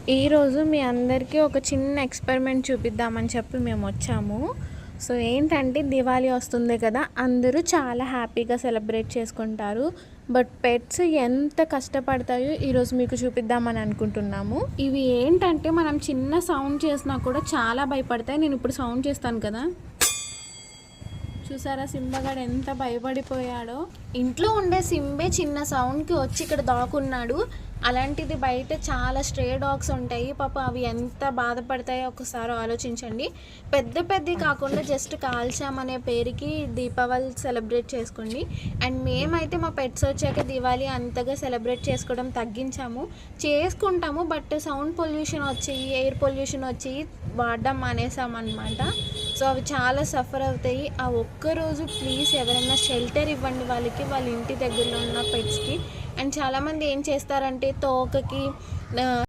ఈరోజు మీ అందరికీ ఒక చిన్న ఎక్స్పెరిమెంట్ చూపిద్దామని చెప్పి మేము వచ్చాము. సో ఏంటంటే దివాళీ వస్తుంది కదా, అందరూ చాలా హ్యాపీగా సెలబ్రేట్ చేసుకుంటారు. బట్ పెట్స్ ఎంత కష్టపడతాయో ఈరోజు మీకు చూపిద్దామని అనుకుంటున్నాము. ఇవి ఏంటంటే మనం చిన్న సౌండ్ చేసినా కూడా చాలా భయపడతాయి. నేను ఇప్పుడు సౌండ్ చేస్తాను కదా, చూసారా సింబగాడు ఎంత భయపడిపోయాడో. ఇంట్లో ఉండే సింబే చిన్న సౌండ్కి వచ్చి ఇక్కడ దాక్కున్నాడు. అలాంటిది బయట చాలా స్ట్రే డాగ్స్ ఉంటాయి, పాప అవి ఎంత బాధపడతాయో ఒకసారి ఆలోచించండి. పెద్ద పెద్దవి కాకుండా జస్ట్ కాల్చామనే పేరుకి దీపావళి సెలబ్రేట్ చేసుకోండి. అండ్ మేమైతే మా పెట్స్ వచ్చాక దివాళీ అంతగా సెలబ్రేట్ చేసుకోవడం తగ్గించాము. చేసుకుంటాము, బట్ సౌండ్ పొల్యూషన్ వచ్చి ఎయిర్ పొల్యూషన్ వచ్చి వాడడం మానేసామన్నమాట. సో అవి చాలా సఫర్ అవుతాయి. ఆ ఒక్కరోజు ప్లీజ్ ఎవరైనా షెల్టర్ ఇవ్వండి వాళ్ళకి, వాళ్ళ ఇంటి దగ్గరలో ఉన్న పెట్స్కి. అండ్ చాలామంది ఏం చేస్తారంటే తోకకి